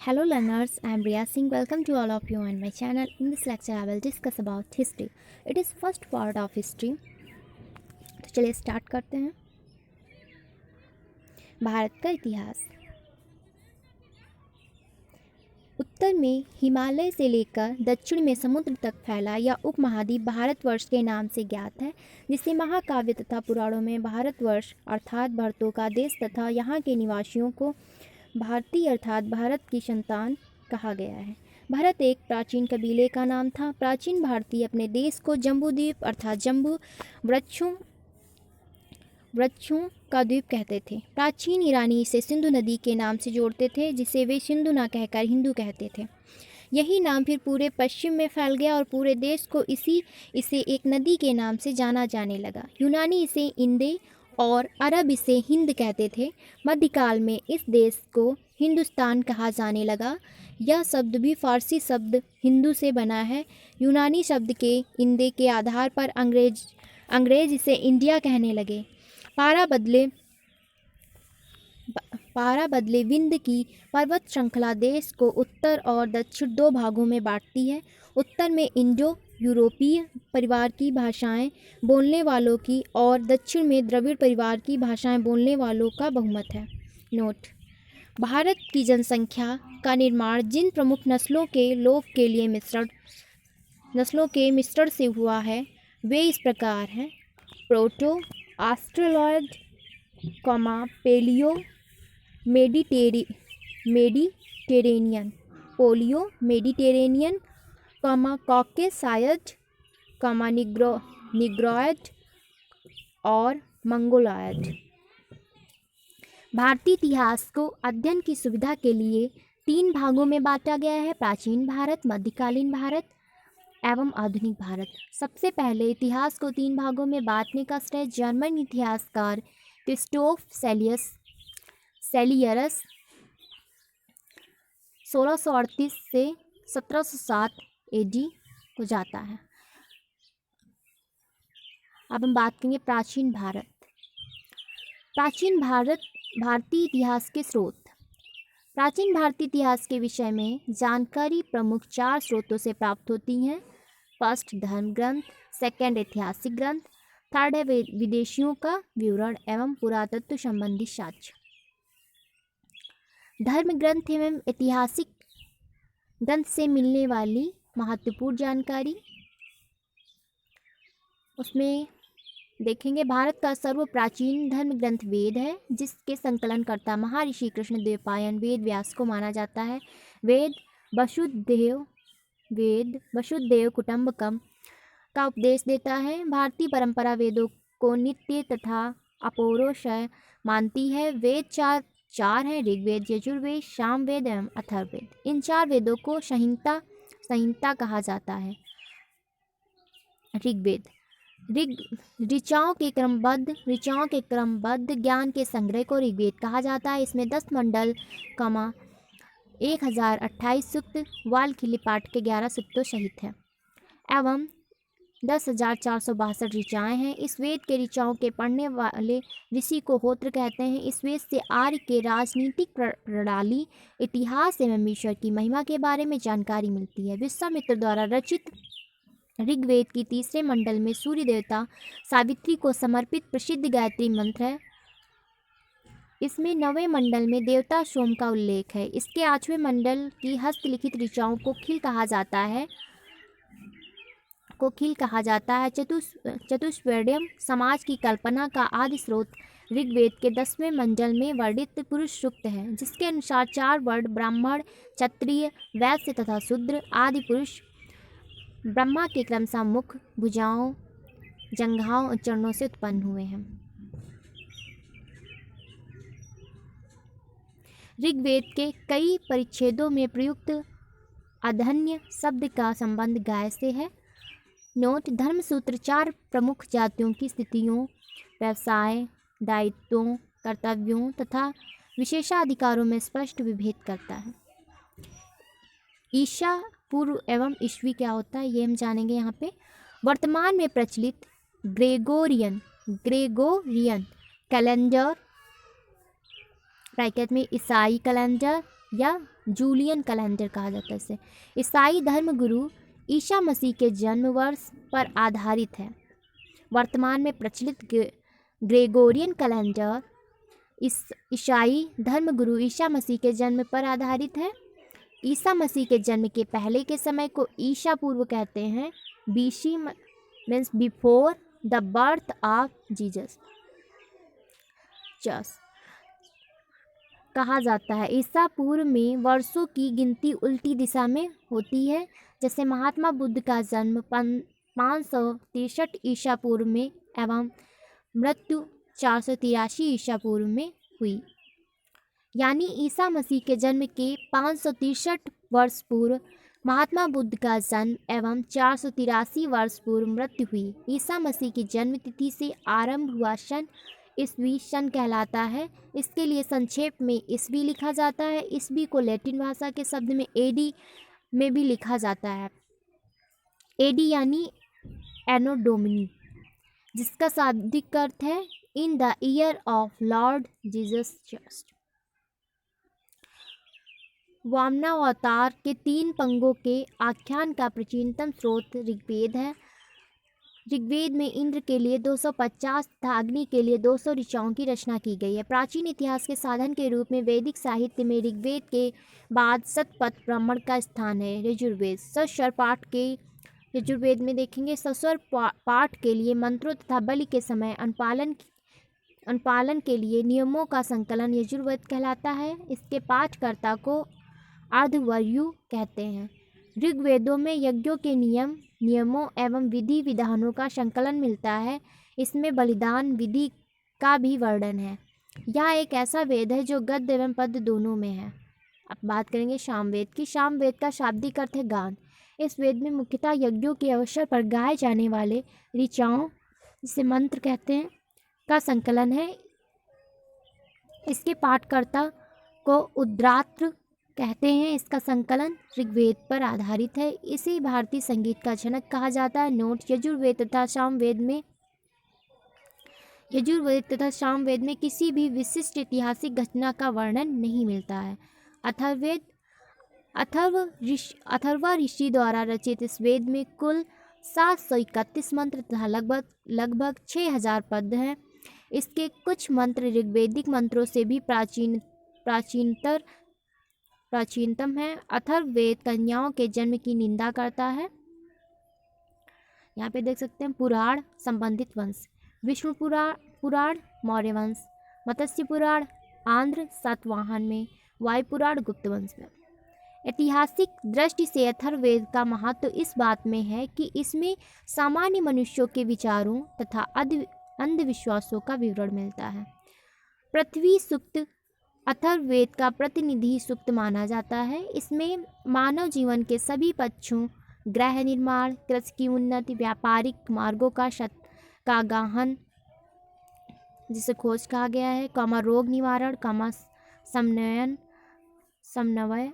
Hello learners, I am Riya Singh. Welcome to all of you on my channel. In this lecture I will discuss about history. It is first part of history. तो चलिए start करते हैं। भारत का इतिहास। उत्तर में हिमालय से लेकर दक्षिण में समुद्र तक फैला यह उपमहाद्वीप भारतवर्ष के नाम से ज्ञात है, जिसे महाकाव्य तथा पुराणों में भारतवर्ष अर्थात भरतों का देश तथा यहाँ के निवासियों को भारतीय अर्थात भारत की संतान कहा गया है। भारत एक प्राचीन कबीले का नाम था। प्राचीन भारतीय अपने देश को जम्बूद्वीप अर्थात जम्बू वृक्षों का द्वीप कहते थे। प्राचीन ईरानी इसे सिंधु नदी के नाम से जोड़ते थे, जिसे वे सिंधु ना कहकर हिंदू कहते थे। यही नाम फिर पूरे पश्चिम में फैल गया और पूरे देश को इसे एक नदी के नाम से जाना जाने लगा। यूनानी इसे इंदे और अरब इसे हिंद कहते थे। मध्यकाल में इस देश को हिंदुस्तान कहा जाने लगा। यह शब्द भी फारसी शब्द हिंदू से बना है। यूनानी शब्द के इंदे के आधार पर अंग्रेज इसे इंडिया कहने लगे। पारा बदले विंध्य की पर्वत श्रृंखला देश को उत्तर और दक्षिण दो भागों में बांटती है। उत्तर में इंडो यूरोपीय परिवार की भाषाएं बोलने वालों की और दक्षिण में द्रविड़ परिवार की भाषाएं बोलने वालों का बहुमत है। नोट: भारत की जनसंख्या का निर्माण जिन प्रमुख नस्लों के लोग के लिए मिश्रण से हुआ है वे इस प्रकार हैं: proto Australoid, paleo Mediterranean, paleo Mediterranean, Caucasoid, Negroid और मंगोलॉयड। भारतीय इतिहास को अध्ययन की सुविधा के लिए 3 भागों में बांटा गया है: प्राचीन भारत, मध्यकालीन भारत एवं आधुनिक भारत। सबसे पहले इतिहास को 3 भागों में बांटने का श्रेय जर्मन इतिहासकार क्रिस्टोफ सेलियरस 1638 से 1707 एडी को जाता है। अब हम बात करेंगे प्राचीन भारत। भारतीय इतिहास के स्रोत। प्राचीन भारतीय इतिहास के विषय में जानकारी प्रमुख 4 स्रोतों से प्राप्त होती हैं। फर्स्ट, धर्म ग्रंथ; सेकंड, ऐतिहासिक ग्रंथ; थर्ड है विदेशियों का विवरण एवं पुरातत्व संबंधी साक्ष्य। धर्म ग्रंथ एवं ऐतिहासिक ग्रंथ से मिलने वाली महत्वपूर्ण जानकारी, उसमें देखेंगे भारत का सर्व प्राचीन धर्म ग्रंथ वेद है, जिसके संकलनकर्ता महर्षि कृष्णदेवराय वेद व्यास को माना जाता है। वेद वसुदेव कुटुंबकम का उपदेश देता है। भारतीय परंपरा वेदों को नित्य तथा अपौरुषेय मानती है। वेद चार हैं: ऋग्वेद, यजुर्वेद, सामवेद एवं अथर्ववेद। इन 4 वेदों को संहिता कहा जाता है। ऋग्वेद ऋचाओं के क्रमबद्ध ज्ञान के संग्रह को ऋग्वेद कहा जाता है। इसमें 10 मंडल 1028 सूक्त, वाल्मीकि पाठ के 11 सूक्तों सहित है एवं 10,462 ऋचाएँ हैं। इस वेद के ऋचाओं के पढ़ने वाले ऋषि को होत्र कहते हैं। इस वेद से आर्य के राजनीतिक प्रणाली, इतिहास एवं ईश्वर की महिमा के बारे में जानकारी मिलती है। विश्वामित्र द्वारा रचित ऋग्वेद की 3रे मंडल में सूर्य देवता सावित्री को समर्पित प्रसिद्ध गायत्री मंत्र है। इसमें 9वें मंडल में देवता सोम का उल्लेख है। इसके 8वें मंडल की हस्तलिखित ऋचाओं को खिल कहा जाता है। चतुष्पैड्यम समाज की कल्पना का आदि स्रोत ऋग्वेद के 10वें मंडल में वर्णित पुरुष सूक्त है, जिसके अनुसार 4 वर्ण ब्राह्मण, क्षत्रिय, वैश्य तथा शूद्र आदि पुरुष ब्रह्मा के क्रमशः मुख, भुजाओं, जंघाओं और चरणों से उत्पन्न हुए हैं। ऋग्वेद के कई परिच्छेदों में प्रयुक्त अधन्य शब्द का संबंध गाय से है। नोट: धर्मसूत्र 4 प्रमुख जातियों की स्थितियों, व्यवसाय, दायित्वों, कर्तव्यों तथा विशेषाधिकारों में स्पष्ट विभेद करता है। ईसा पूर्व एवं ईस्वी क्या होता है ये हम जानेंगे यहाँ पे। वर्तमान में प्रचलित ग्रेगोरियन कैलेंडर ब्रैकेट में ईसाई कैलेंडर या जूलियन कैलेंडर कहा जाता है इसे। ईसाई धर्म गुरु ईसा मसीह के जन्म वर्ष पर आधारित है। वर्तमान में प्रचलित ग्रेगोरियन कैलेंडर ईसाई धर्म गुरु ईसा मसीह के जन्म पर आधारित है। ईसा मसीह के जन्म के पहले के समय को ईसा पूर्व कहते हैं। BC means before the birth of Jesus कहा जाता है। ईसा पूर्व में वर्षों की गिनती उल्टी दिशा में होती है। जैसे महात्मा बुद्ध का जन्म 563 ईसा पूर्व में एवं मृत्यु 483 ईसा पूर्व में हुई। यानी ईसा मसीह के जन्म के 563 वर्ष पूर्व महात्मा बुद्ध का जन्म एवं 483 वर्ष पूर्व मृत्यु हुई। ईसा मसीह की जन्म तिथि से आरंभ हुआ सन ईस्वी सन कहलाता है। इसके लिए संक्षेप में ईस्वी लिखा जाता है। ईस्वी को लैटिन भाषा के शब्द में एडी में भी लिखा जाता है। एडी यानी एनो डोमिनी, जिसका शाब्दिक अर्थ है in the year of lord Jesus Christ. वामनावतार के 3 पंगों के आख्यान का प्राचीनतम स्रोत ऋग्वेद है। ऋग्वेद में इंद्र के लिए 250 तथा अग्नि के लिए 200 ऋचाओं की रचना की गई है। प्राचीन इतिहास के साधन के रूप में वैदिक साहित्य में ऋग्वेद के बाद शतपथ ब्राह्मण का स्थान है। यजुर्वेद सस्वर पाठ के यजुर्वेद में देखेंगे सस्वर पाठ के लिए मंत्रों तथा बलि के समय अनुपालन के लिए नियमों का संकलन यजुर्वेद कहलाता है। इसके पाठकर्ता को अर्धवर्यु कहते हैं। ऋग्वेदों में यज्ञों के नियमों एवं विधि विधानों का संकलन मिलता है। इसमें बलिदान विधि का भी वर्णन है। यह एक ऐसा वेद है जो गद्य एवं पद्य दोनों में है। अब बात करेंगे सामवेद की। सामवेद का शाब्दिक अर्थ है गान। इस वेद में मुख्यतः यज्ञों के अवसर पर गाए जाने वाले ऋचाओं, जिसे मंत्र कहते हैं, का संकलन है। इसके पाठकर्ता को उद्रात्र कहते हैं। इसका संकलन ऋग्वेद पर आधारित है। इसे भारतीय संगीत का जनक कहा जाता है। नोट: यजुर्वेद तथा सामवेद में किसी भी विशिष्ट ऐतिहासिक घटना का वर्णन नहीं मिलता है। अथर्व ऋषि द्वारा रचित इस वेद में कुल 731 मंत्र तथा लगभग 6000 पद हैं। इसके कुछ मंत्र ऋग्वेदिक मंत्रों से भी प्राचीनतम है। अथर्ववेद कन्याओं के जन्म की निंदा करता है। यहाँ पे देख सकते हैं पुराण संबंधित वंश: विष्णु पुराण मौर्य वंश, मत्स्य पुराण आंध्र सातवाहन में, वायु पुराण गुप्त वंश में। ऐतिहासिक दृष्टि से अथर्ववेद का महत्व इस बात में है कि इसमें सामान्य मनुष्यों के विचारों तथा अंधविश्वासों का विवरण मिलता है। पृथ्वी सूक्त अथर्ववेद का प्रतिनिधि सूक्त माना जाता है। इसमें मानव जीवन के सभी पक्षों, गृह निर्माण, कृषि की उन्नति, व्यापारिक मार्गों का गहन जिसे खोज कहा गया है, रोग निवारण, समन्वय,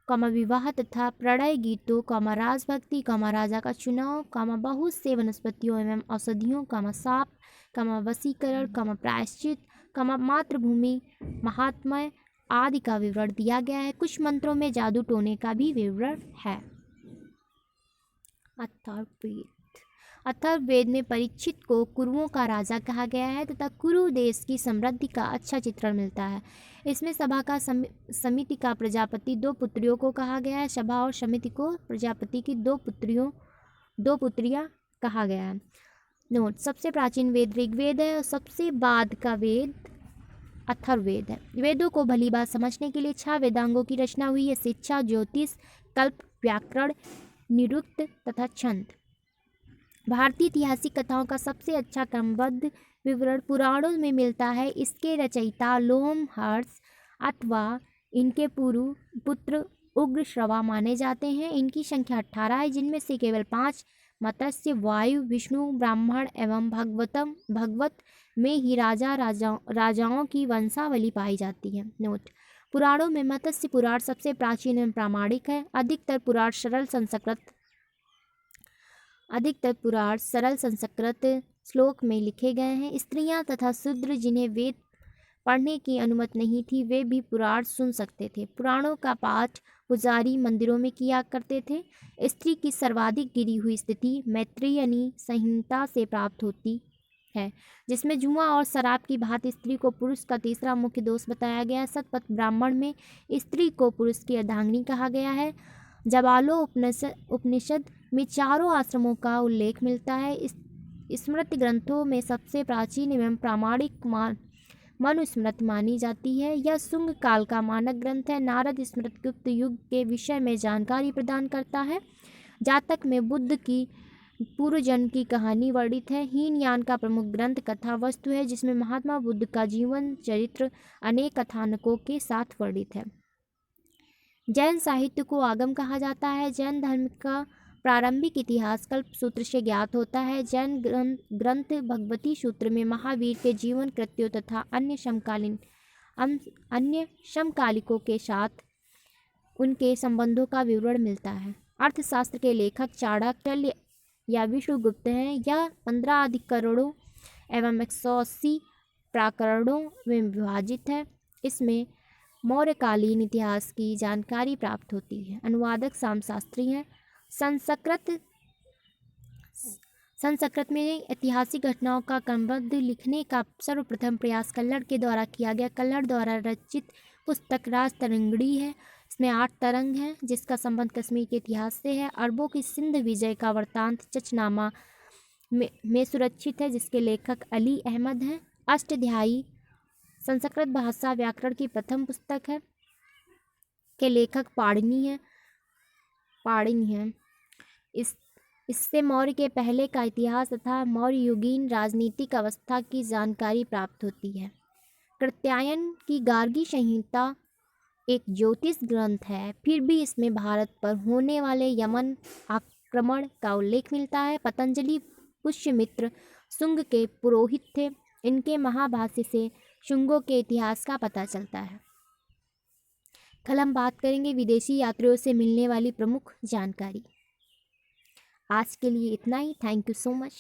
विवाह तथा प्रणय गीतों, राजभक्ति, राजा का चुनाव, बहुत से वनस्पतियों एवं औषधियों, साप, वशीकरण, प्रायश्चित, मातृभूमि, महात्म्य आदि का विवरण दिया गया है। कुछ मंत्रों में जादू टोने का भी विवरण है। अथर्ववेद में परीक्षित को कुरुओं का राजा कहा गया है तथा कुरु देश की समृद्धि का अच्छा चित्रण मिलता है। इसमें सभा का समिति का प्रजापति 2 पुत्रियों को कहा गया है। सभा और समिति को प्रजापति की 2 पुत्रियां कहा गया है। नोट: सबसे प्राचीन वेद ऋग्वेद है और सबसे बाद का वेद अथर्ववेद है। वेदों को भली बात समझने के लिए 6 वेदांगों की रचना हुई है: शिक्षा, ज्योतिष, कल्प, व्याकरण, निरुक्त तथा छंद। भारतीय ऐतिहासिक कथाओं का सबसे अच्छा क्रमबद्ध विवरण पुराणों में मिलता है। इसके रचयिता लोमहर्ष अथवा इनके पुत्र उग्रश्रवा माने जाते हैं। इनकी संख्या 18 है, जिनमें से केवल 5 मत्स्य, वायु, विष्णु, ब्राह्मण एवं भगवत में ही राजाओं की वंशावली पाई जाती है। नोट: पुराणों में मत्स्य पुराण सबसे प्राचीन एवं प्रामाणिक है। अधिकतर पुराण सरल संस्कृत श्लोक में लिखे गए हैं। स्त्रियां तथा शूद्र जिन्हें वेद पढ़ने की अनुमति नहीं थी वे भी पुराण सुन सकते थे। पुराणों का पाठ पुजारी मंदिरों में किया करते थे। स्त्री की सर्वाधिक गिरी हुई स्थिति मैत्रेयनी संहिता से प्राप्त होती है, जिसमें जुआ और शराब की भांति स्त्री को पुरुष का तीसरा मुख्य दोष बताया गया है। शतपथ ब्राह्मण में स्त्री को पुरुष की अर्धांगिनी कहा गया है। जबालो उपनिषद में चारों आश्रमों का उल्लेख मिलता है। इस स्मृति ग्रंथों में सबसे प्राचीन एवं प्रामाणिक मनुस्मृति मानी जाती है। यह शुंग काल का मानक ग्रंथ है। नारद स्मृति गुप्त युग के विषय में जानकारी प्रदान करता है। जातक में बुद्ध की पूर्व जन्म की कहानी वर्णित है। हीनयान का प्रमुख ग्रंथ कथा वस्तु है, जिसमें महात्मा बुद्ध का जीवन चरित्र अनेक कथानकों के साथ वर्णित है। जैन साहित्य को आगम कहा जाता है। जैन धर्म का प्रारंभिक इतिहास कल्प सूत्र से ज्ञात होता है। जैन ग्रंथ भगवती सूत्र में महावीर के जीवन कृत्यों तथा अन्य समकालिकों के साथ उनके संबंधों का विवरण मिलता है। अर्थशास्त्र के लेखक चाणक्य या विष्णुगुप्त हैं। यह 15 अधिकरणों एवं 180 प्रकरणों में विभाजित है। इसमें मौर्यकालीन इतिहास की जानकारी प्राप्त होती है। अनुवादक सामशास्त्री हैं। संस्कृत में ऐतिहासिक घटनाओं का क्रमबद्ध लिखने का सर्वप्रथम प्रयास कल्हड़ के द्वारा किया गया। कल्हड़ द्वारा रचित पुस्तक राजतरंगिणी है। इसमें 8 तरंग हैं, जिसका संबंध कश्मीर के इतिहास से है। अरबों की सिंध विजय का वृत्तांत चचनामा में सुरक्षित है, जिसके लेखक अली अहमद हैं। अष्टाध्यायी संस्कृत भाषा व्याकरण की प्रथम पुस्तक है, के लेखक पाणिनि हैं। इससे मौर्य के पहले का इतिहास तथा मौर्य युगीन राजनीतिक अवस्था की जानकारी प्राप्त होती है। कात्यायन की गार्गी संहिता एक ज्योतिष ग्रंथ है, फिर भी इसमें भारत पर होने वाले यमन आक्रमण का उल्लेख मिलता है। पतंजलि पुष्यमित्र शुंग के पुरोहित थे। इनके महाभाष्य से शुंगों के इतिहास का पता चलता है। कल हम बात करेंगे विदेशी यात्रियों से मिलने वाली प्रमुख जानकारी। आज के लिए इतना ही। Thank you so much.